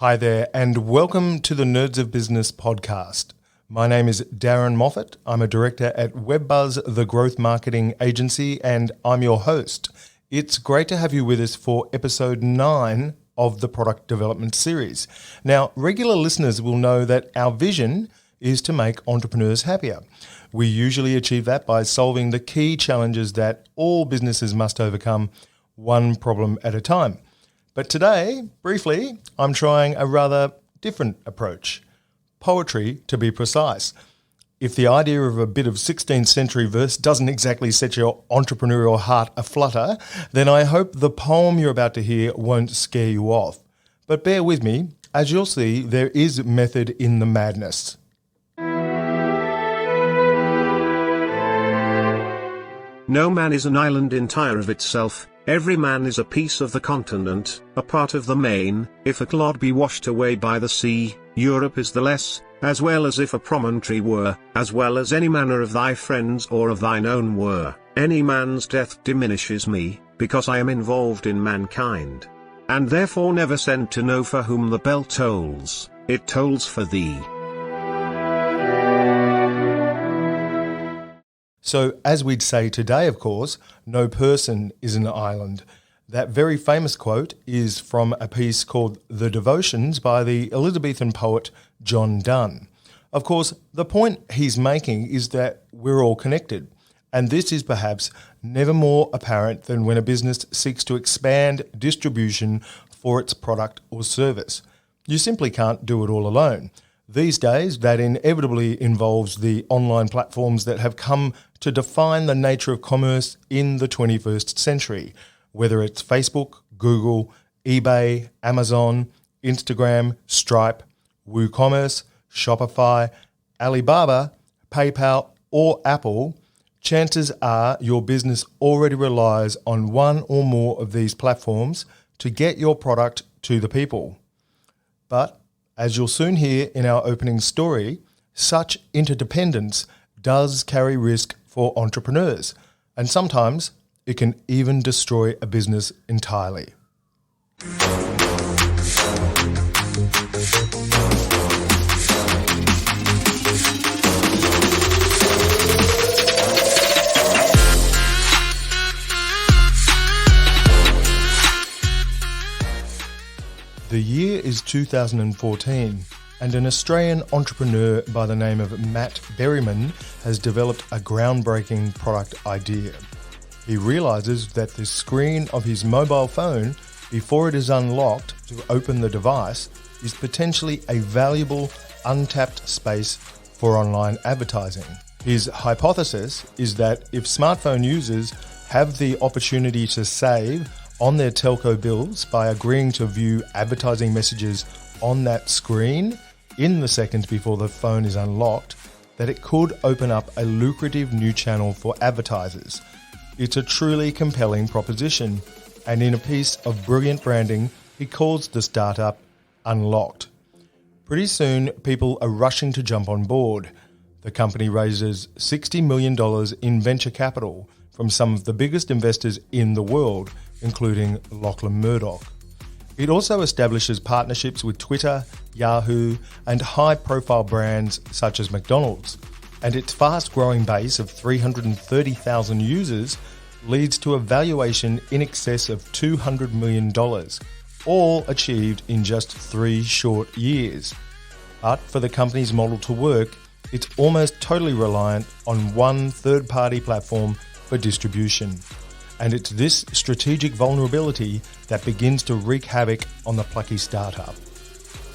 Hi there, and welcome to the Nerds of Business podcast. My name is Darren Moffat. I'm a director at WebBuzz, the growth marketing agency, and I'm your host. It's great to have you with us for episode 9 of the product development series. Now, regular listeners will know that our vision is to make entrepreneurs happier. We usually achieve that by solving the key challenges that all businesses must overcome, one problem at a time. But today, briefly, I'm trying a rather different approach. Poetry, to be precise. If the idea of a bit of 16th century verse doesn't exactly set your entrepreneurial heart aflutter, then I hope the poem you're about to hear won't scare you off. But bear with me, as you'll see, there is method in the madness. No man is an island entire of itself. Every man is a piece of the continent, a part of the main. If a clod be washed away by the sea, Europe is the less, as well as if a promontory were, as well as any manner of thy friends or of thine own were. Any man's death diminishes me, because I am involved in mankind. And therefore never send to know for whom the bell tolls, it tolls for thee. So, as we'd say today, of course, no person is an island. That very famous quote is from a piece called The Devotions by the Elizabethan poet John Donne. Of course, the point he's making is that we're all connected, and this is perhaps never more apparent than when a business seeks to expand distribution for its product or service. You simply can't do it all alone. These days, that inevitably involves the online platforms that have come to define the nature of commerce in the 21st century, whether it's Facebook, Google, eBay, Amazon, Instagram, Stripe, WooCommerce, Shopify, Alibaba, PayPal, or Apple. Chances are your business already relies on one or more of these platforms to get your product to the people. But as you'll soon hear in our opening story, such interdependence does carry risk for entrepreneurs, and sometimes it can even destroy a business entirely. The year is 2014, and an Australian entrepreneur by the name of Matt Berryman has developed a groundbreaking product idea. He realises that the screen of his mobile phone, before it is unlocked to open the device, is potentially a valuable, untapped space for online advertising. His hypothesis is that if smartphone users have the opportunity to save on their telco bills by agreeing to view advertising messages on that screen in the seconds before the phone is unlocked, that it could open up a lucrative new channel for advertisers. It's a truly compelling proposition, and in a piece of brilliant branding, he calls the startup Unlcked. Pretty soon, people are rushing to jump on board. The company raises $60 million in venture capital from some of the biggest investors in the world, including Lachlan Murdoch. It also establishes partnerships with Twitter, Yahoo, and high-profile brands such as McDonald's. And its fast-growing base of 330,000 users leads to a valuation in excess of $200 million, all achieved in just 3 short years. But for the company's model to work, it's almost totally reliant on one third-party platform for distribution. And it's this strategic vulnerability that begins to wreak havoc on the plucky startup.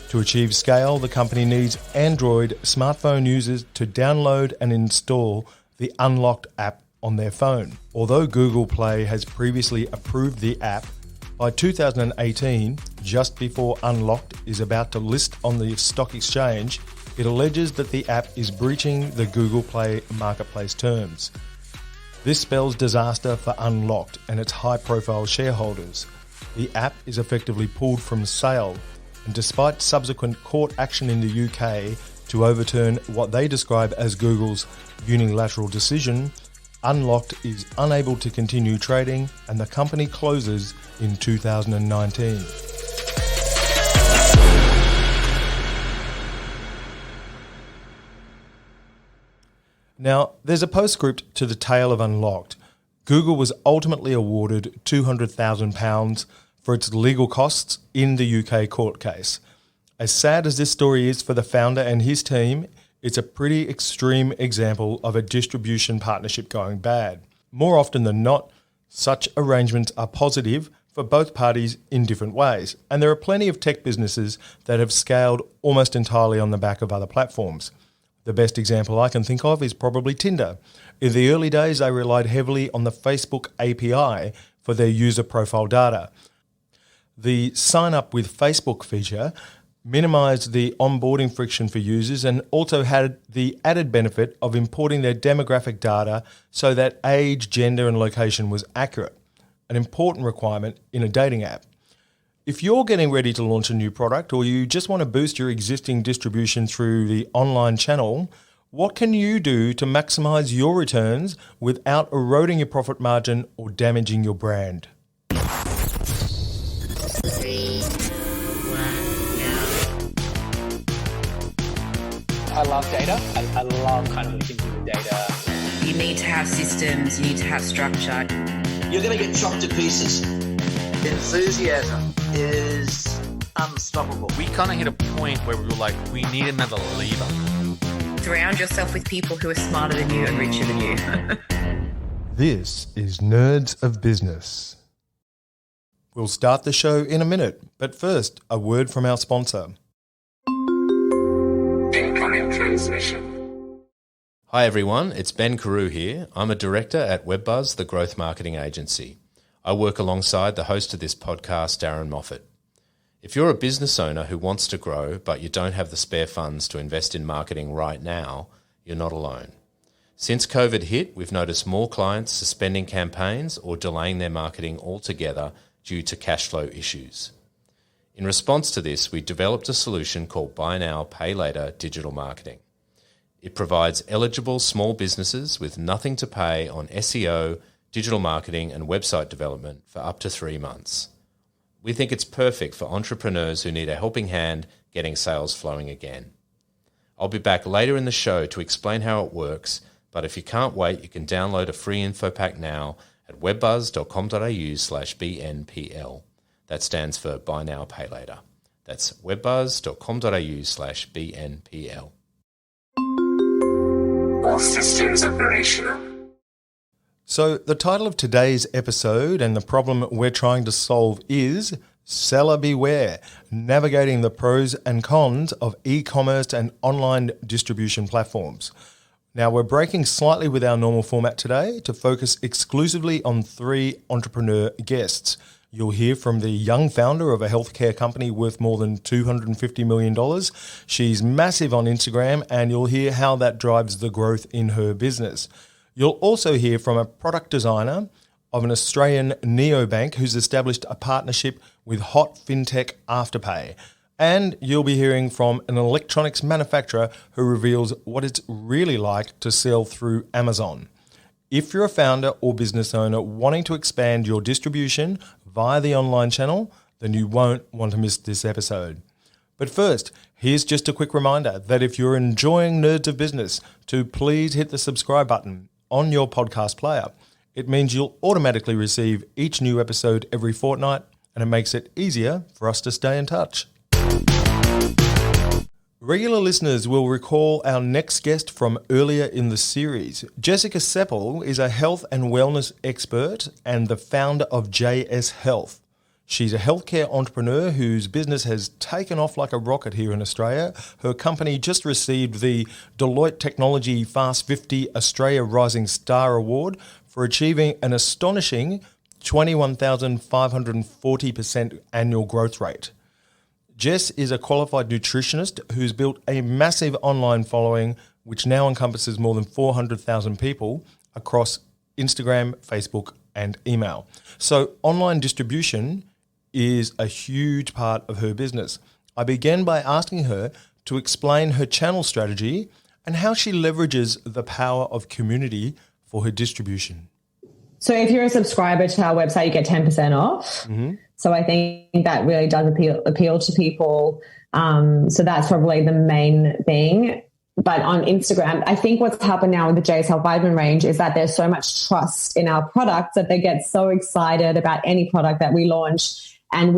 To achieve scale, the company needs Android smartphone users to download and install the Unlcked app on their phone. Although Google Play has previously approved the app, by 2018, just before Unlcked is about to list on the stock exchange, it alleges that the app is breaching the Google Play marketplace terms. This spells disaster for Unlcked and its high-profile shareholders. The app is effectively pulled from sale, and despite subsequent court action in the UK to overturn what they describe as Google's unilateral decision, Unlcked is unable to continue trading and the company closes in 2019. Now, there's a postscript to the tale of Unlcked. Google was ultimately awarded £200,000 for its legal costs in the UK court case. As sad as this story is for the founder and his team, it's a pretty extreme example of a distribution partnership going bad. More often than not, such arrangements are positive for both parties in different ways, and there are plenty of tech businesses that have scaled almost entirely on the back of other platforms. The best example I can think of is probably Tinder. In the early days, they relied heavily on the Facebook API for their user profile data. The sign up with Facebook feature minimised the onboarding friction for users and also had the added benefit of importing their demographic data so that age, gender and location was accurate, an important requirement in a dating app. If you're getting ready to launch a new product or you just want to boost your existing distribution through the online channel, what can you do to maximise your returns without eroding your profit margin or damaging your brand? I love data. I love kind of looking through the data. You need to have systems, you need to have structure. You're going to get chopped to pieces. Enthusiasm is unstoppable. We kind of hit a point where we were like, we need another lever. Surround yourself with people who are smarter than you and richer than you. This is Nerds of Business. We'll start the show in a minute, but first, a word from our sponsor. Incoming transmission. Hi everyone, it's Ben Carew here. I'm a director at WebBuzz, the growth marketing agency. I work alongside the host of this podcast, Darren Moffat. If you're a business owner who wants to grow but you don't have the spare funds to invest in marketing right now, you're not alone. Since COVID hit, we've noticed more clients suspending campaigns or delaying their marketing altogether due to cash flow issues. In response to this, we developed a solution called Buy Now, Pay Later digital marketing. It provides eligible small businesses with nothing to pay on SEO, digital marketing and website development for up to 3 months. We think it's perfect for entrepreneurs who need a helping hand getting sales flowing again. I'll be back later in the show to explain how it works, but if you can't wait, you can download a free info pack now at webbuzz.com.au/BNPL. That stands for Buy Now, Pay Later. That's webbuzz.com.au/BNPL. All systems operational. So the title of today's episode and the problem we're trying to solve is Seller Beware, navigating the pros and cons of e-commerce and online distribution platforms. Now we're breaking slightly with our normal format today to focus exclusively on 3 entrepreneur guests. You'll hear from the young founder of a healthcare company worth more than $250 million. She's massive on Instagram and you'll hear how that drives the growth in her business. You'll also hear from a product designer of an Australian neobank who's established a partnership with hot fintech Afterpay. And you'll be hearing from an electronics manufacturer who reveals what it's really like to sell through Amazon. If you're a founder or business owner wanting to expand your distribution via the online channel, then you won't want to miss this episode. But first, here's just a quick reminder that if you're enjoying Nerds of Business, to please hit the subscribe button on your podcast player. It means you'll automatically receive each new episode every fortnight, and it makes it easier for us to stay in touch. Regular listeners will recall our next guest from earlier in the series. Jessica Seppel is a health and wellness expert and the founder of JS Health. She's a healthcare entrepreneur whose business has taken off like a rocket here in Australia. Her company just received the Deloitte Technology Fast 50 Australia Rising Star Award for achieving an astonishing 21,540% annual growth rate. Jess is a qualified nutritionist who's built a massive online following which now encompasses more than 400,000 people across Instagram, Facebook and email. So online distribution is a huge part of her business. I began by asking her to explain her channel strategy and how she leverages the power of community for her distribution. So if you're a subscriber to our website, you get 10% off. Mm-hmm. So I think that really does appeal to people. So that's probably the main thing. But on Instagram, I think what's happened now with the JSL Vitamin range is that there's so much trust in our products that they get so excited about any product that we launch. And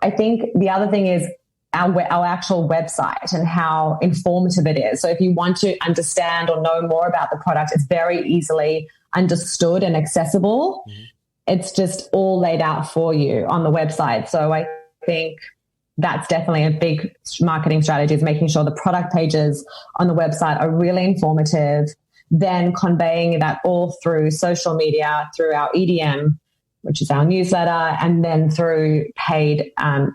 I think the other thing is our actual website and how informative it is. So if you want to understand or know more about the product, it's very easily understood and accessible. Mm-hmm. It's just all laid out for you on the website. So I think that's definitely a big marketing strategy, is making sure the product pages on the website are really informative, then conveying that all through social media, through our EDM, which is our newsletter, and then through paid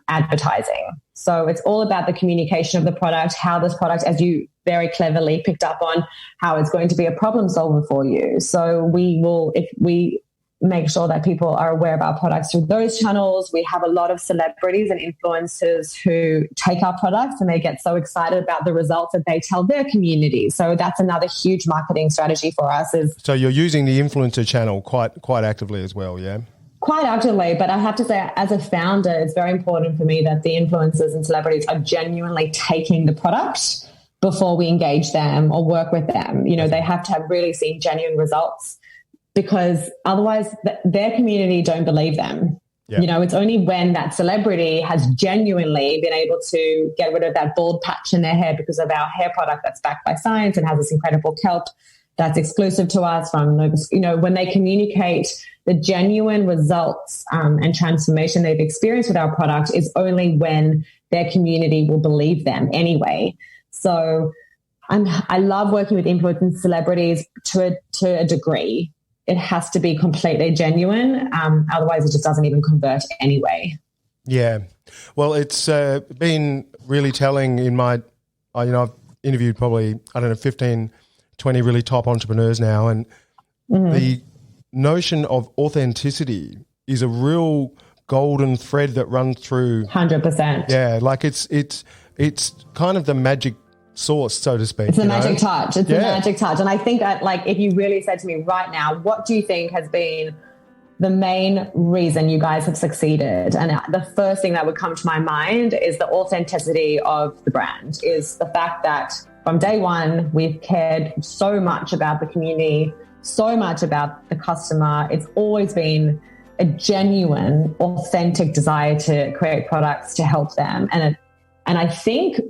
advertising. So it's all about the communication of the product, how this product, as you very cleverly picked up on, how it's going to be a problem solver for you. So if we make sure that people are aware of our products through those channels. We have a lot of celebrities and influencers who take our products and they get so excited about the results that they tell their community. So that's another huge marketing strategy for us. So you're using the influencer channel quite actively as well, yeah? Quite actively, but I have to say, as a founder, it's very important for me that the influencers and celebrities are genuinely taking the product before we engage them or work with them. You know, they have to have really seen genuine results, because otherwise their community don't believe them. Yeah. You know, it's only when that celebrity has genuinely been able to get rid of that bald patch in their hair because of our hair product that's backed by science and has this incredible kelp that's exclusive to us from, you know, when they communicate the genuine results and transformation they've experienced with our product, is only when their community will believe them anyway. So I love working with influencers, celebrities to a degree. It has to be completely genuine. Otherwise, it just doesn't even convert anyway. Yeah. Well, it's been really telling in my, I've interviewed probably, 15, 20 really top entrepreneurs now. And the notion of authenticity is a real golden thread that runs through. 100%. Yeah. Like it's kind of the magic source, so to speak. It's the magic touch. It's the magic touch. And I think that, like, if you really said to me right now, what do you think has been the main reason you guys have succeeded? And the first thing that would come to my mind is the authenticity of the brand, is the fact that from day one, we've cared so much about the community, so much about the customer. It's always been a genuine, authentic desire to create products to help them. And I think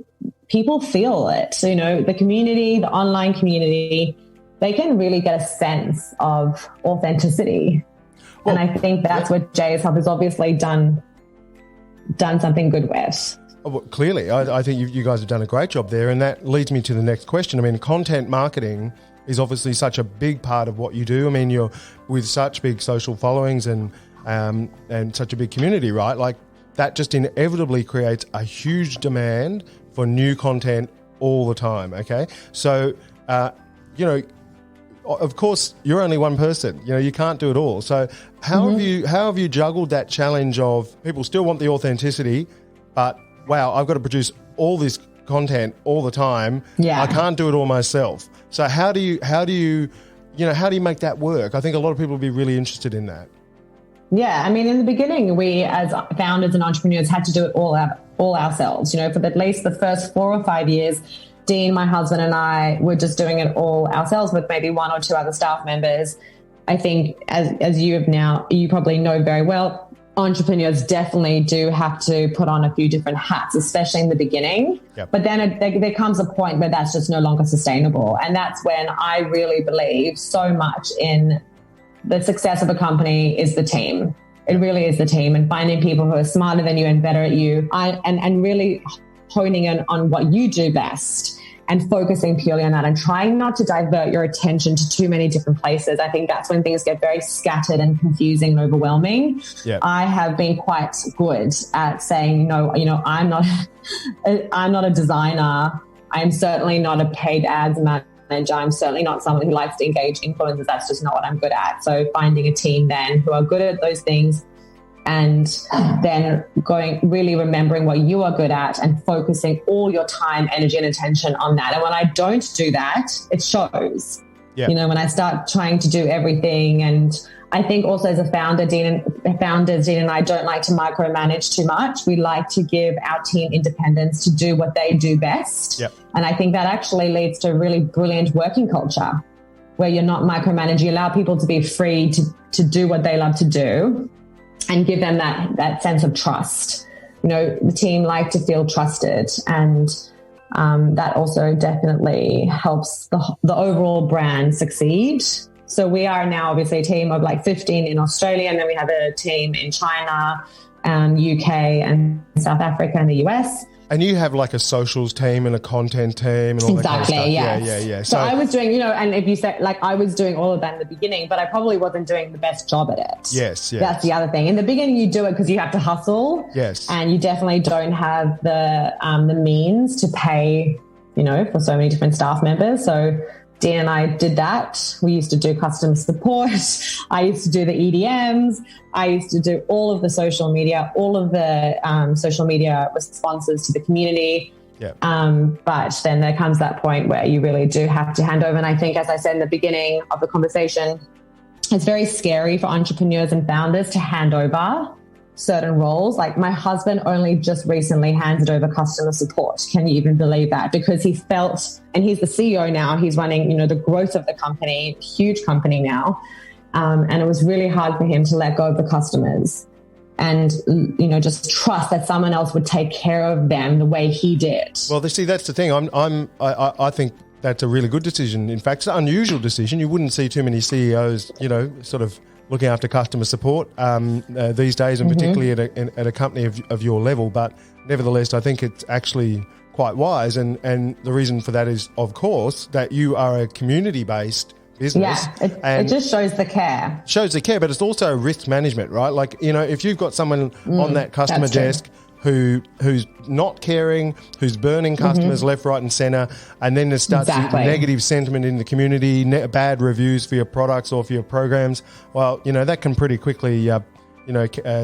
people feel it. So, you know, the community, the online community, they can really get a sense of authenticity. Well, and I think that's what JSL has obviously done something good with. Well, clearly, I think you guys have done a great job there. And that leads me to the next question. I mean, content marketing is obviously such a big part of what you do. I mean, you're with such big social followings and such a big community, right? Like, that just inevitably creates a huge demand for new content all the time, okay? So, of course, you're only one person. You know, you can't do it all. So how have you juggled that challenge of people still want the authenticity, but, wow, I've got to produce all this content all the time. Yeah. I can't do it all myself. So how do you make that work? I think a lot of people will be really interested in that. Yeah, I mean, in the beginning, we as founders and entrepreneurs had to do it all ourselves. You know, for at least the first 4 or 5 years, Dean, my husband, and I were just doing it all ourselves with maybe 1 or 2 other staff members. I think, as you probably know very well, entrepreneurs definitely do have to put on a few different hats, especially in the beginning. Yep. But then there comes a point where that's just no longer sustainable. And that's when I really believe so much in the success of a company is the team. It really is the team, and finding people who are smarter than you and better at you, and really honing in on what you do best and focusing purely on that, and trying not to divert your attention to too many different places. I think that's when things get very scattered and confusing and overwhelming. Yep. I have been quite good at saying, no, you know, I'm not a designer. I'm certainly not a paid ads manager. I'm certainly not someone who likes to engage influencers. That's just not what I'm good at. So finding a team then who are good at those things, and then really remembering what you are good at and focusing all your time, energy, and attention on that. And when I don't do that, it shows. Yeah. You know, when I start trying to do everything, and I think also as a founders, Dean and I don't like to micromanage too much. We like to give our team independence to do what they do best. Yep. And I think that actually leads to a really brilliant working culture where you're not micromanaging. You allow people to be free to do what they love to do and give them that sense of trust. You know, the team like to feel trusted, and that also definitely helps the overall brand succeed. So we are now obviously a team of like 15 in Australia, and then we have a team in China, UK and South Africa and the US. And you have like a socials team and a content team and all that kind of stuff. Yes. Yeah. So I was doing, you know, and if you say like I was doing all of that in the beginning, but I probably wasn't doing the best job at it. Yes. That's the other thing. In the beginning, you do it because you have to hustle. Yes. And you definitely don't have the means to pay, you know, for so many different staff members. So Dean and I did that. We used to do customer support. I used to do the EDMs. I used to do all of the social media, all of the social media responses to the community. Yeah. But then there comes that point where you really do have to hand over. And I think, as I said in the beginning of the conversation, it's very scary for entrepreneurs and founders to hand over certain roles. Like my husband only just recently handed over customer support. Can you even believe that? Because he felt, and he's the CEO now, he's running, you know, the growth of the company, huge company now. And it was really hard for him to let go of the customers and, you know, just trust that someone else would take care of them the way he did. Well, see, that's the thing. I think that's a really good decision. In fact, it's an unusual decision. You wouldn't see too many CEOs, you know, sort of looking after customer support these days, and particularly at a company of your level. But nevertheless, I think it's actually quite wise. And the reason for that is, of course, that you are a community-based business. Yeah, it just shows the care. Shows the care, but it's also risk management, right? Like, you know, if you've got someone on that customer desk who's not caring, who's burning customers left, right and centre, and then there starts negative sentiment in the community, bad reviews for your products or for your programs, well, you know, that can pretty quickly,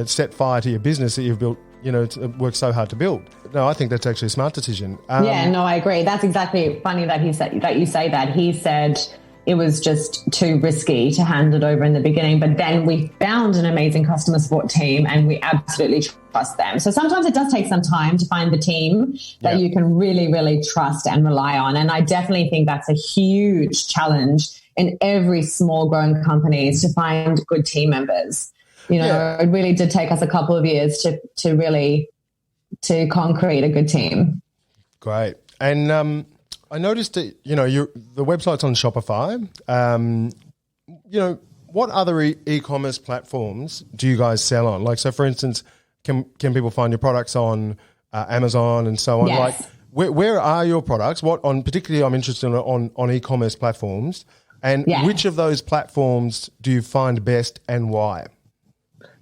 set fire to your business that you've built, you know, worked so hard to build. No, I think that's actually a smart decision. I agree. That's exactly funny that you say that. He said it was just too risky to hand it over in the beginning. But then we found an amazing customer support team and we absolutely trust them. So sometimes it does take some time to find the team that you can really, really trust and rely on. And I definitely think that's a huge challenge in every small growing company, is to find good team members. You know, it really did take us a couple of years to really concrete a good team. Great. And I noticed that, you know, the website's on Shopify. You know, what other e-commerce platforms do you guys sell on? Like, so for instance, can people find your products on Amazon and so on? Yes. Like, where are your products? Particularly I'm interested on e-commerce platforms, and which of those platforms do you find best and why?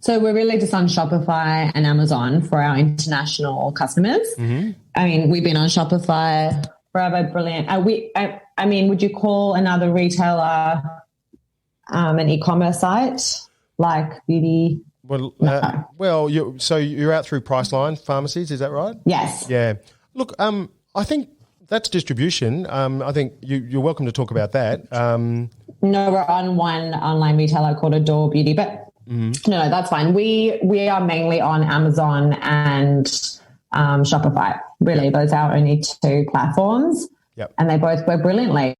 So we're really just on Shopify and Amazon for our international customers. I mean, we've been on Shopify forever. Brilliant. I mean, would you call another retailer an e-commerce site like beauty? Well, No. You're out through Priceline pharmacies, is that right? Yes. Yeah. Look, I think that's distribution. I think you're welcome to talk about that. No, we're on one online retailer called Adore Beauty, but no, that's fine. We are mainly on Amazon and Shopify. Really, those are our only two platforms. Yep. And they both work brilliantly.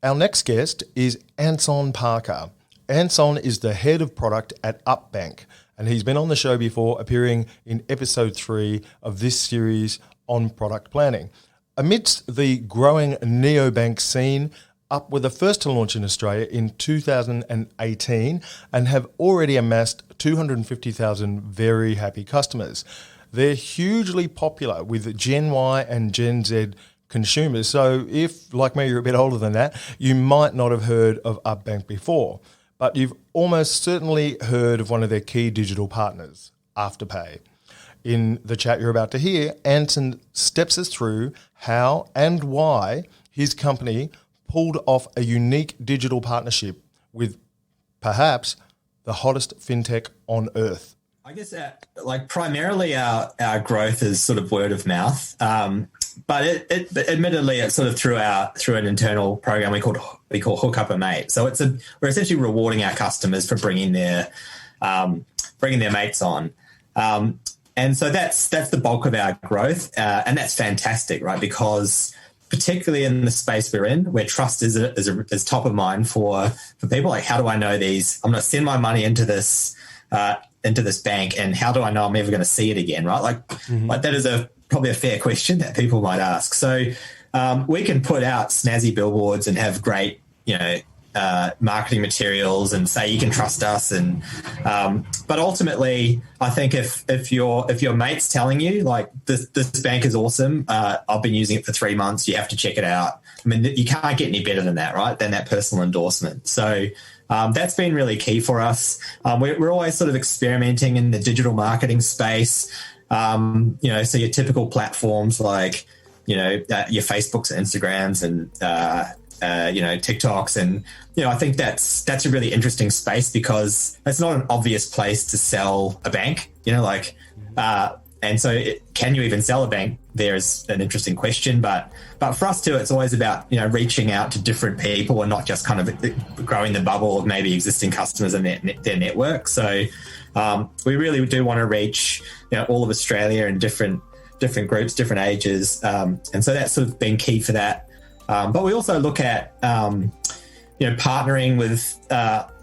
Our next guest is Anson Parker. Anson is the head of product at Upbank, and he's been on the show before, appearing in episode 3 of this series on product planning. Amidst the growing neobank scene, Up were the first to launch in Australia in 2018 and have already amassed 250,000 very happy customers. They're hugely popular with Gen Y and Gen Z consumers. So if, like me, you're a bit older than that, you might not have heard of Upbank before, but you've almost certainly heard of one of their key digital partners, Afterpay. In the chat you're about to hear, Anson steps us through how and why his company pulled off a unique digital partnership with perhaps the hottest fintech on earth. I guess primarily our growth is sort of word of mouth. but admittedly, it's sort of through an internal program we call Hook Up a Mate. So we're essentially rewarding our customers for bringing their mates on. And so that's the bulk of our growth, and that's fantastic, right? Because particularly in the space we're in, where trust is top of mind for people, like how do I know these? I'm going to send my money into this bank, and how do I know I'm ever going to see it again, right? Like that is probably a fair question that people might ask. So we can put out snazzy billboards and have great, marketing materials and say you can trust us, and but ultimately I think if your mate's telling you like this bank is awesome, I've been using it for 3 months, you have to check it out. I mean, you can't get any better than that, right? Than that personal endorsement. So that's been really key for us. We're always sort of experimenting in the digital marketing space. So your typical platforms like your Facebooks and Instagrams and TikToks, and I think that's a really interesting space because it's not an obvious place to sell a bank. And so can you even sell a bank? There's an interesting question, but for us too, it's always about reaching out to different people and not just kind of growing the bubble of maybe existing customers and their network. So we really do want to reach all of Australia and different groups, different ages, and so that's sort of been key for that. But we also look at partnering with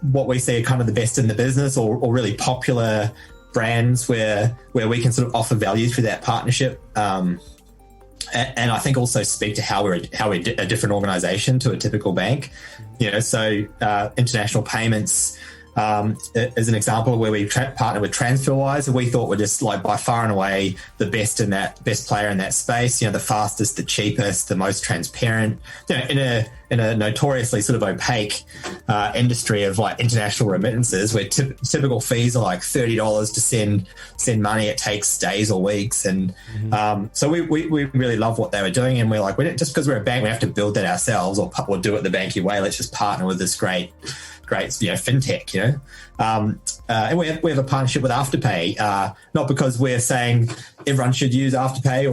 what we see are kind of the best in the business or really popular brands where we can sort of offer value through that partnership, and I think also speak to how we're a different organisation to a typical bank. So international payments is an example where we partner with TransferWise, and we thought we're just like by far and away the best player in that space. The fastest, the cheapest, the most transparent. In a notoriously sort of opaque industry of like international remittances, where typical fees are like $30 to send money. It takes days or weeks, and so we really love what they were doing, and we're like, just because we're a bank, we have to build that ourselves or do it the banky way. Let's just partner with this great fintech, and we have a partnership with Afterpay, not because we're saying everyone should use Afterpay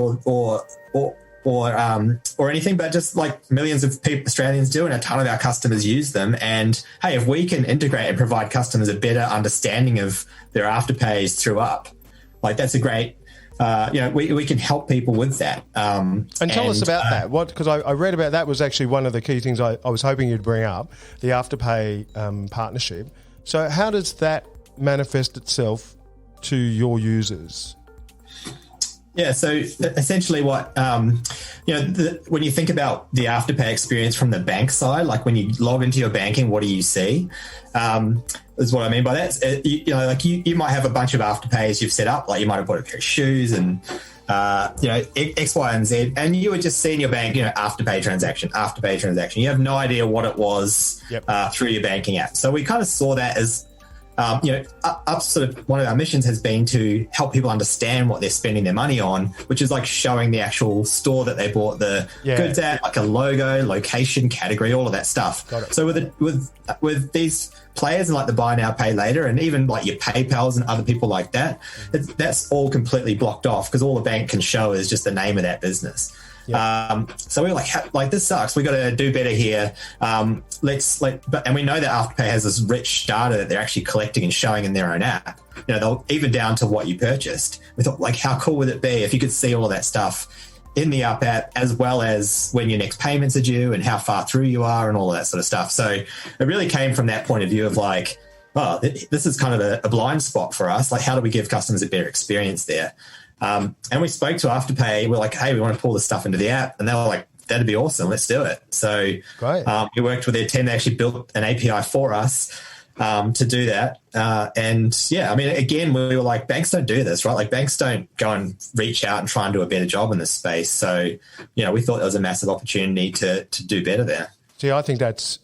or anything, but just like millions of Australians do, and a ton of our customers use them. And hey, if we can integrate and provide customers a better understanding of their Afterpays through Up, like that's a great. We can help people with that. And tell us about that. Because I read about that was actually one of the key things I was hoping you'd bring up, the Afterpay partnership. So how does that manifest itself to your users? Yeah, so essentially what, when you think about the Afterpay experience from the bank side, like when you log into your banking, what do you see? Is what I mean by that. You might have a bunch of Afterpays you've set up, like you might have bought a pair of shoes and, X, Y, and Z, and you would just see in your bank, Afterpay transaction. You have no idea what it was through your banking app. So we kind of saw that as, Up sort of one of our missions has been to help people understand what they're spending their money on, which is like showing the actual store that they bought the goods at, like a logo, location, category, all of that stuff. Got it. So with these players and like the buy now, pay later, and even like your PayPals and other people like that, that's all completely blocked off because all the bank can show is just the name of that business. So we were like this sucks. We got to do better here. And we know that Afterpay has this rich data that they're actually collecting and showing in their own app. They'll even down to what you purchased. We thought, like, how cool would it be if you could see all of that stuff in the Up app, as well as when your next payments are due and how far through you are and all of that sort of stuff. So it really came from that point of view of like, oh, this is kind of a blind spot for us. Like, how do we give customers a better experience there? And we spoke to Afterpay. We're like, hey, we want to pull this stuff into the app. And they were like, that'd be awesome. Let's do it. So we worked with their team. They actually built an API for us to do that. Again, we were like, banks don't do this, right? Like banks don't go and reach out and try and do a better job in this space. So, we thought there was a massive opportunity to do better there. See, I think that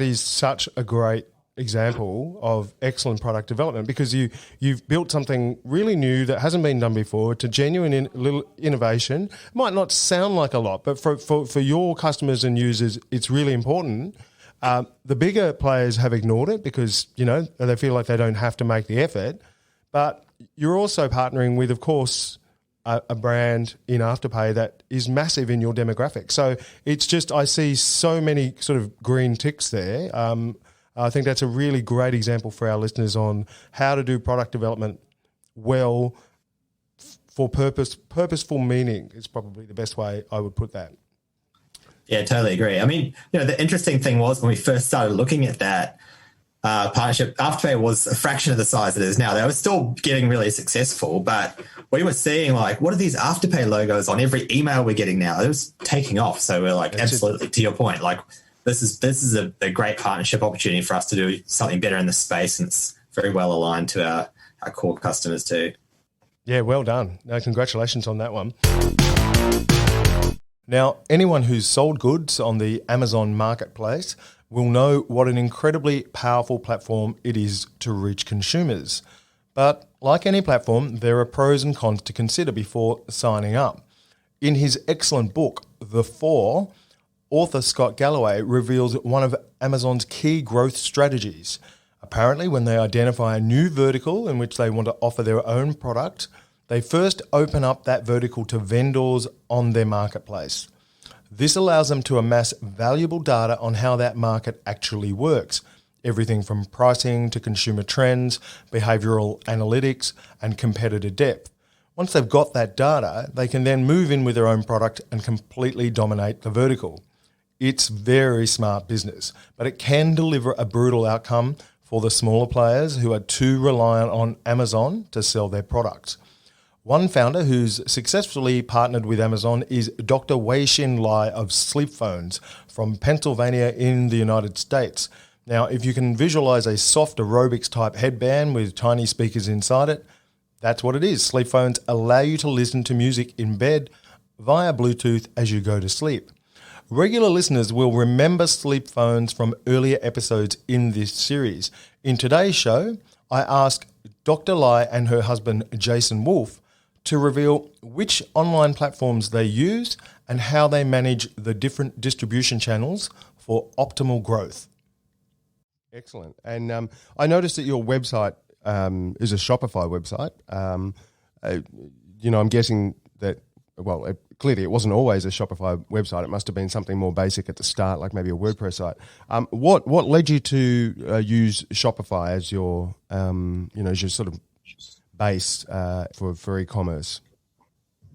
is such a great example of excellent product development, because you've built something really new that hasn't been done before. It's a genuine little innovation. It might not sound like a lot, but for your customers and users, it's really important. The bigger players have ignored it because, they feel like they don't have to make the effort. But you're also partnering with, of course, a brand in Afterpay that is massive in your demographic. So it's just, I see so many sort of green ticks there. I think that's a really great example for our listeners on how to do product development well for purposeful meaning is probably the best way I would put that. Yeah, totally agree. I mean, the interesting thing was when we first started looking at that partnership, Afterpay was a fraction of the size it is now. They were still getting really successful, but we were seeing what are these Afterpay logos on every email we're getting now? It was taking off. So we're like, absolutely, to your point, this is a great partnership opportunity for us to do something better in the space, and it's very well aligned to our core customers too. Yeah, well done. No, congratulations on that one. Now, anyone who's sold goods on the Amazon marketplace will know what an incredibly powerful platform it is to reach consumers. But like any platform, there are pros and cons to consider before signing up. In his excellent book, The Four, author Scott Galloway reveals one of Amazon's key growth strategies. Apparently, when they identify a new vertical in which they want to offer their own product, they first open up that vertical to vendors on their marketplace. This allows them to amass valuable data on how that market actually works, everything from pricing to consumer trends, behavioural analytics, and competitor depth. Once they've got that data, they can then move in with their own product and completely dominate the vertical. It's very smart business, but it can deliver a brutal outcome for the smaller players who are too reliant on Amazon to sell their products. One founder who's successfully partnered with Amazon is Dr. Wei-Shin Lai of Sleephones from Pennsylvania in the United States. Now, if you can visualize a soft aerobics type headband with tiny speakers inside it, that's what it is. Sleephones allow you to listen to music in bed via Bluetooth as you go to sleep. Regular listeners will remember Sleephones from earlier episodes in this series. In today's show, I ask Dr. Lai and her husband, Jason Wolf, to reveal which online platforms they use and how they manage the different distribution channels for optimal growth. Excellent. And I noticed that your website is a Shopify website. I'm guessing that, clearly it wasn't always a Shopify website. It must have been something more basic at the start, like maybe a WordPress site. What led you to use Shopify as your, as your sort of base for e-commerce?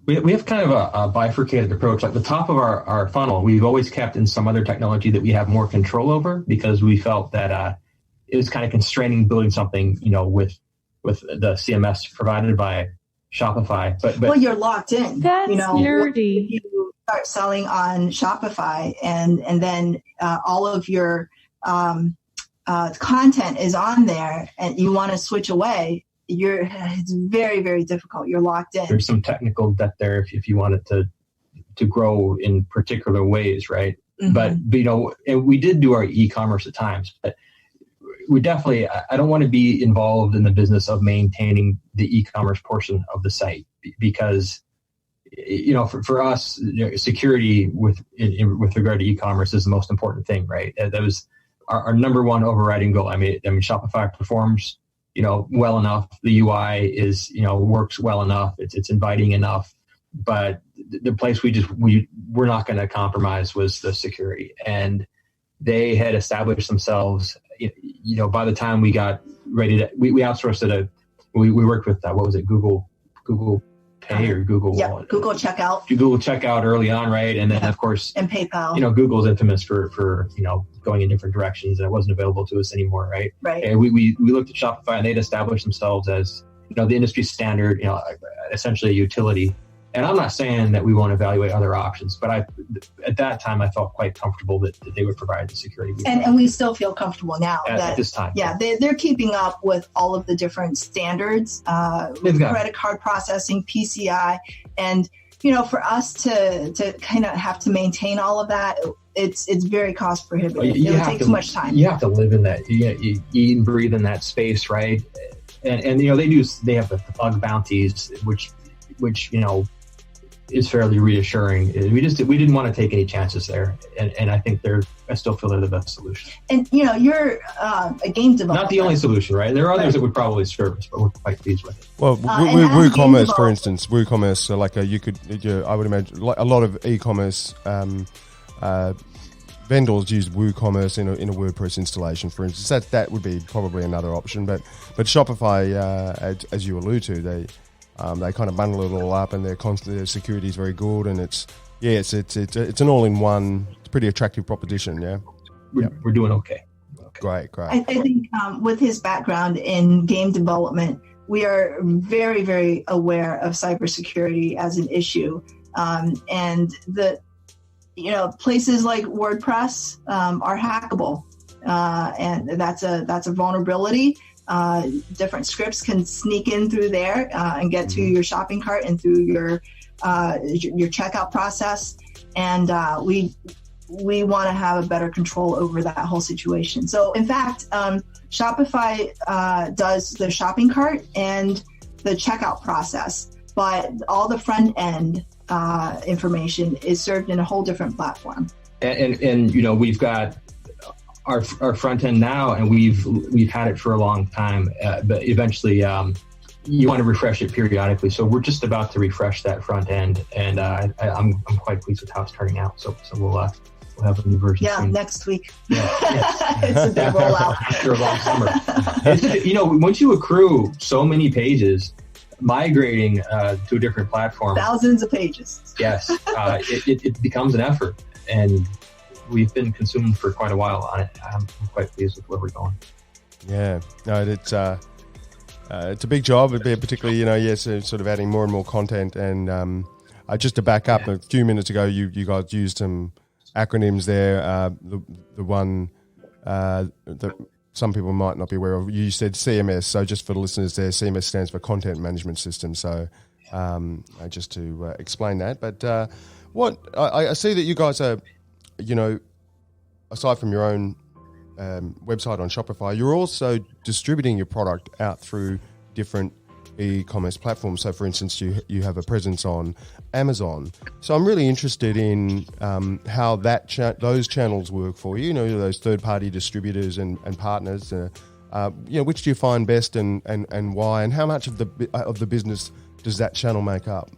We have kind of a bifurcated approach. Like the top of our funnel, we've always kept in some other technology that we have more control over, because we felt that it was kind of constraining building something, with the CMS provided by Shopify. But you're locked in. That's nerdy. You start selling on Shopify, and then all of your content is on there, and you want to switch away. It's very, very difficult. You're locked in. There's some technical debt there if you wanted to grow in particular ways, right? Mm-hmm. But and we did do our e-commerce at times, but we definitely, I don't want to be involved in the business of maintaining the e-commerce portion of the site, because for us, security with regard to e-commerce is the most important thing, right? That was our number one overriding goal. I mean, Shopify performs well enough. The UI is, works well enough. It's inviting enough. But the place we're not going to compromise was the security. And they had established themselves, by the time we got ready to, we outsourced it. We worked with, what was it? Google Pay or Google Wallet? Google Checkout. Google Checkout early on, right? And then, of course, and PayPal. Google's infamous for going in different directions, and it wasn't available to us anymore, right? Right. And we looked at Shopify, and they'd established themselves as the industry standard, essentially a utility. And I'm not saying that we won't evaluate other options, but at that time I felt quite comfortable that they would provide the security. And we still feel comfortable now at this time. Yeah, they're keeping up with all of the different standards, credit card processing, PCI, and for us to kind of have to maintain all of that, it's very cost prohibitive. It would take too much time. You have to live in that. You eat and breathe in that space, right? And they have the bug bounties, which is fairly reassuring. We didn't want to take any chances there, and I think I still feel they're the best solution. And you're a game developer. Not the only solution, right? There are others that would probably serve us, but we're quite pleased with it. Well, WooCommerce, for instance, WooCommerce, I would imagine like a lot of e-commerce vendors use WooCommerce in a WordPress installation, for instance. That would be probably another option, but Shopify, as you allude to, they kind of bundle it all up, and their security is very good, and it's an all-in-one. It's a pretty attractive proposition. Yeah, we're doing okay. Great. I think with his background in game development, we are very, very aware of cybersecurity as an issue, and places like WordPress are hackable, and that's a vulnerability. Different scripts can sneak in through there and get to your shopping cart and through your checkout process, and we want to have a better control over that whole situation. So in fact, Shopify does the shopping cart and the checkout process, but all the front end information is served in a whole different platform. And we've got our front end now, and we've had it for a long time, but eventually you want to refresh it periodically. So we're just about to refresh that front end, and I'm quite pleased with how it's turning out. So we'll have a new version soon. Next week. Yes. It's a big rollout after a long summer. Once you accrue so many pages, migrating to a different platform, thousands of pages. Yes, it becomes an effort, and we've been consumed for quite a while on it. I'm quite pleased with where we're going. Yeah, no, it's a big job, particularly sort of adding more and more content. And just to back up, a few minutes ago, you guys used some acronyms there. The one that some people might not be aware of, you said CMS. So just for the listeners there, CMS stands for Content Management System. So just to explain that. But I see that you guys are, aside from your own website on Shopify, you're also distributing your product out through different e-commerce platforms. So, for instance, you have a presence on Amazon. So I'm really interested in how those channels work for you. Those third-party distributors and partners. Which do you find best and why? And how much of the business does that channel make up?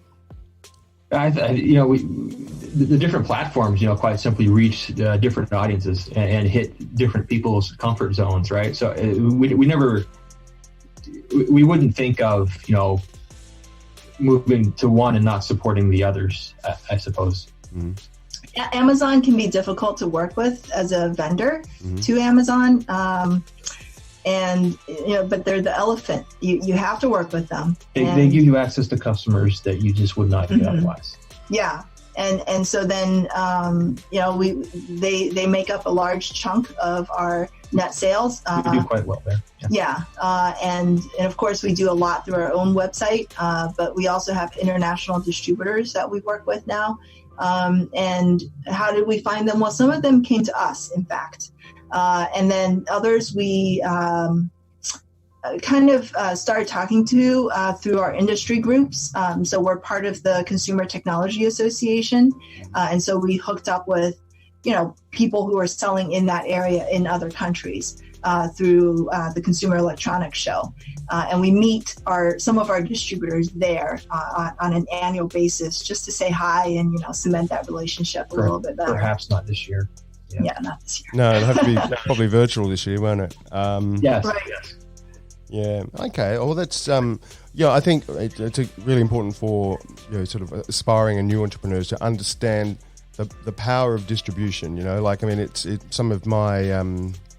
The different platforms, quite simply reach different audiences and hit different people's comfort zones, right? So we wouldn't think of, moving to one and not supporting the others, I suppose. Mm-hmm. Amazon can be difficult to work with as a vendor to Amazon. But they're the elephant. You have to work with them. They give you access to customers that you just would not get otherwise. Yeah. And so then, they make up a large chunk of our net sales. We do quite well there. Yeah. And of course we do a lot through our own website, but we also have international distributors that we work with now. And how did we find them? Well, some of them came to us, in fact. And then others we started talking to through our industry groups. So we're part of the Consumer Technology Association. And so we hooked up with, people who are selling in that area in other countries through the Consumer Electronics Show. And we meet some of our distributors there on an annual basis just to say hi and, cement that relationship a little bit better. Perhaps not this year. Yeah, not this year. No, it'll have to be probably virtual this year, won't it? Yes. Right. Yes. Yeah. Okay. Well, that's I think it's really important for sort of aspiring and new entrepreneurs to understand the power of distribution. It's some of my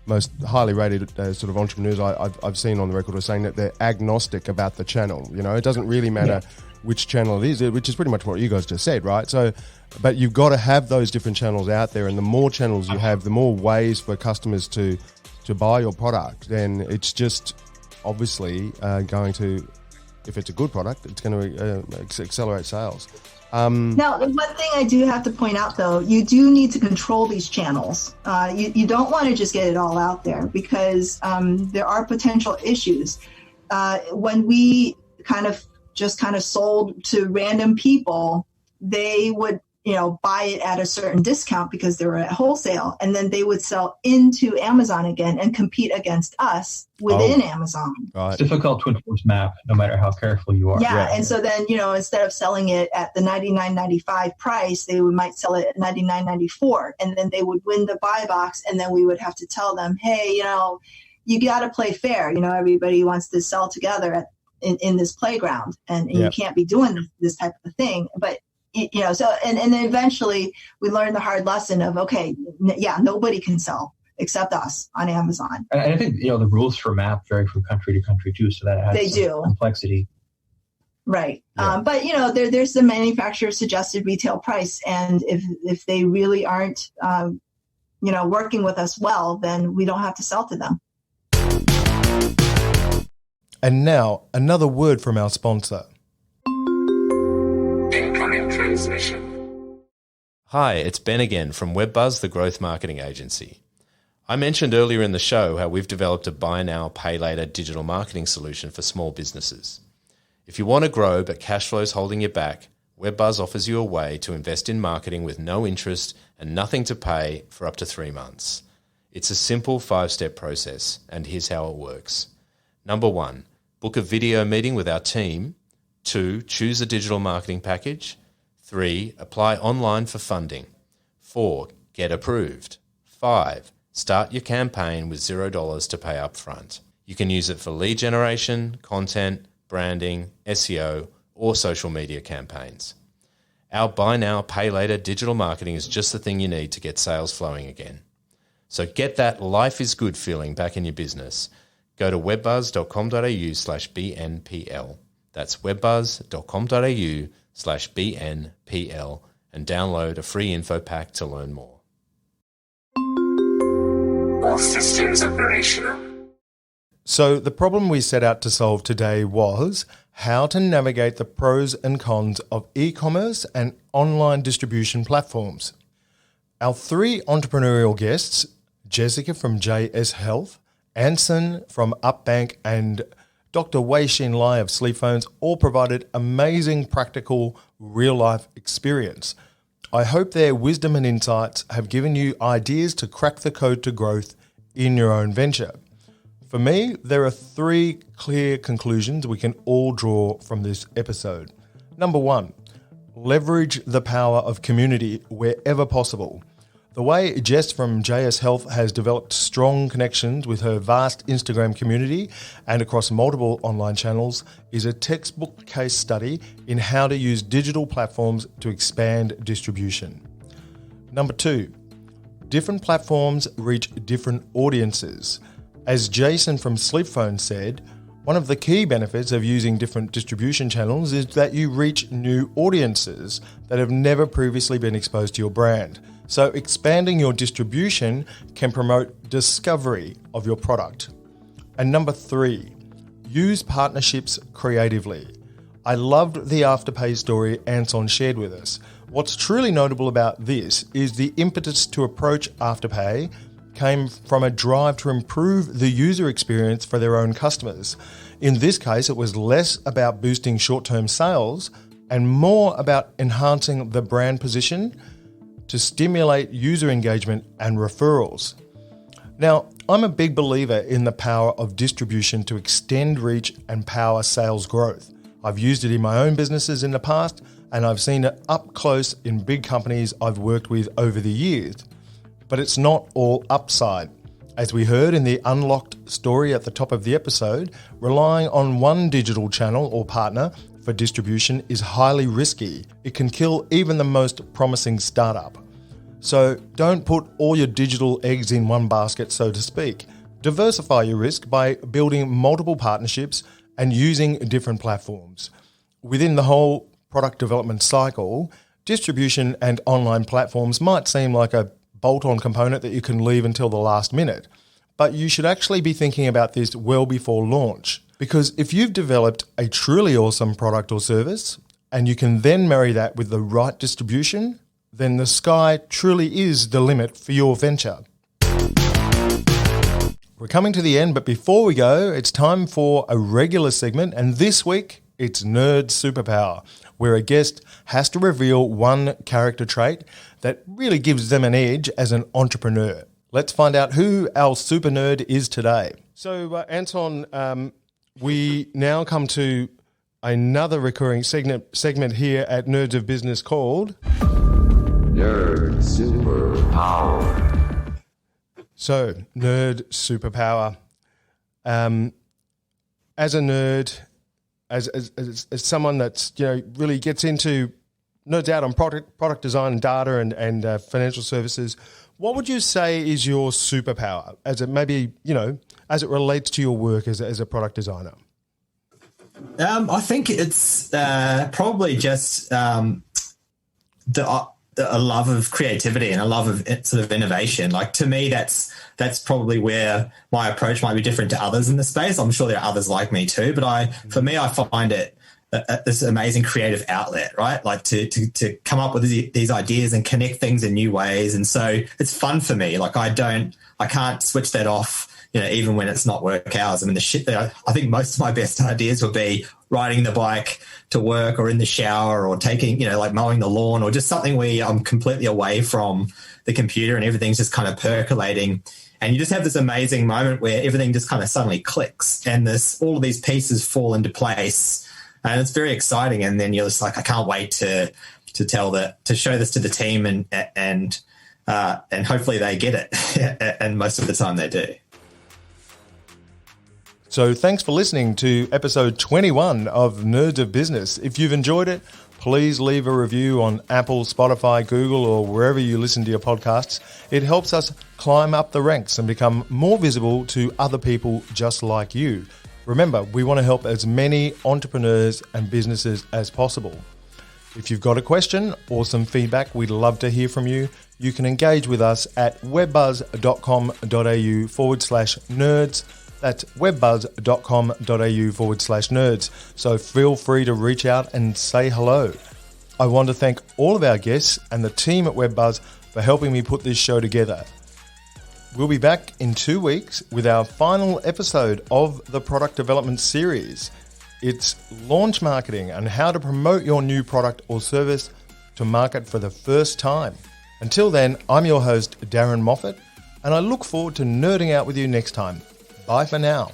most highly rated sort of entrepreneurs I've seen on the record are saying that they're agnostic about the channel. It doesn't really matter which channel it is, which is pretty much what you guys just said, right? So, but you've got to have those different channels out there, and the more channels you have, the more ways for customers to buy your product. Then it's just obviously going to, if it's a good product, it's going to accelerate sales. Now, one thing I do have to point out, though, you do need to control these channels. You don't want to just get it all out there because there are potential issues. When we kind of sold to random people, they would, buy it at a certain discount because they were at wholesale, and then they would sell into Amazon again and compete against us within Amazon. Right. It's difficult to enforce MAP no matter how careful you are. Yeah. And so then, instead of selling it at the $99.95 price, they might sell it at $99.94, and then they would win the buy box, and then we would have to tell them, hey, you got to play fair. Everybody wants to sell together in this playground, and you can't be doing this type of thing. But so and then eventually we learned the hard lesson of nobody can sell except us on Amazon. And I think the rules for MAP vary from country to country too, so that adds some complexity. Right. Yeah. But there's the manufacturer suggested retail price, and if they really aren't working with us well, then we don't have to sell to them. And now another word from our sponsor. Transmission. Hi, it's Ben again from WebBuzz, the growth marketing agency. I mentioned earlier in the show how we've developed a buy now, pay later digital marketing solution for small businesses. If you want to grow but cash flow's holding you back, WebBuzz offers you a way to invest in marketing with no interest and nothing to pay for up to 3 months. It's a simple 5-step process, and here's how it works. Number 1, book a video meeting with our team. 2, choose a digital marketing package. 3, apply online for funding. 4, get approved. 5, start your campaign with $0 to pay up front. You can use it for lead generation, content, branding, SEO, or social media campaigns. Our buy now, pay later digital marketing is just the thing you need to get sales flowing again. So get that life is good feeling back in your business. Go to webbuzz.com.au/BNPL. That's webbuzz.com.au/BNPL and download a free info pack to learn more. All systems operational. So the problem we set out to solve today was how to navigate the pros and cons of e-commerce and online distribution platforms. Our 3 entrepreneurial guests, Jessica from JS Health, Anson from Upbank, and Dr. Wei-Shin Lai of Sleephones, all provided amazing, practical, real-life experience. I hope their wisdom and insights have given you ideas to crack the code to growth in your own venture. For me, there are 3 clear conclusions we can all draw from this episode. Number 1, leverage the power of community wherever possible. The way Jess from JS Health has developed strong connections with her vast Instagram community and across multiple online channels is a textbook case study in how to use digital platforms to expand distribution. Number 2, different platforms reach different audiences. As Jason from Sleephones said, one of the key benefits of using different distribution channels is that you reach new audiences that have never previously been exposed to your brand. So expanding your distribution can promote discovery of your product. And number 3, use partnerships creatively. I loved the Afterpay story Anson shared with us. What's truly notable about this is the impetus to approach Afterpay came from a drive to improve the user experience for their own customers. In this case, it was less about boosting short-term sales and more about enhancing the brand position to stimulate user engagement and referrals. Now, I'm a big believer in the power of distribution to extend reach and power sales growth. I've used it in my own businesses in the past, and I've seen it up close in big companies I've worked with over the years. But it's not all upside. As we heard in the Unlcked story at the top of the episode, relying on one digital channel or partner for distribution is highly risky. It can kill even the most promising startup. So don't put all your digital eggs in one basket, so to speak. Diversify your risk by building multiple partnerships and using different platforms. Within the whole product development cycle, distribution and online platforms might seem like a bolt-on component that you can leave until the last minute, but you should actually be thinking about this well before launch. Because if you've developed a truly awesome product or service, and you can then marry that with the right distribution, then the sky truly is the limit for your venture. We're coming to the end, but before we go, it's time for a regular segment, and this week It's Nerd Superpower, where a guest has to reveal one character trait that really gives them an edge as an entrepreneur. Let's find out who our super nerd is today. So, Anton, we now come to another recurring segment here at Nerds of Business called Nerd Superpower. So, Nerd Superpower. As a nerd, as someone that's really gets into nerds out on product design, data, and financial services, what would you say is your superpower as it as it relates to your work as a product designer? I think it's probably just a love of creativity and a love of sort of innovation. Like, to me, that's probably where my approach might be different to others in the space. I'm sure there are others like me too, but I find it this amazing creative outlet, right? Like to come up with these ideas and connect things in new ways. And so it's fun for me. Like, I can't switch that off, even when it's not work hours. I mean, I think most of my best ideas would be riding the bike to work or in the shower or taking, like mowing the lawn or just something where I'm completely away from the computer and everything's just kind of percolating. And you just have this amazing moment where everything just kind of suddenly clicks and all of these pieces fall into place. And it's very exciting. And then you're just like, I can't wait to show this to the team and hopefully they get it. And most of the time they do. So thanks for listening to episode 21 of Nerds of Business. If you've enjoyed it, please leave a review on Apple, Spotify, Google, or wherever you listen to your podcasts. It helps us climb up the ranks and become more visible to other people just like you. Remember, we want to help as many entrepreneurs and businesses as possible. If you've got a question or some feedback, we'd love to hear from you. You can engage with us at webbuzz.com.au/nerds. That's webbuzz.com.au/nerds. So feel free to reach out and say hello. I want to thank all of our guests and the team at WebBuzz for helping me put this show together. We'll be back in 2 weeks with our final episode of the product development series. It's launch marketing and how to promote your new product or service to market for the first time. Until then, I'm your host, Darren Moffat, and I look forward to nerding out with you next time. Bye for now.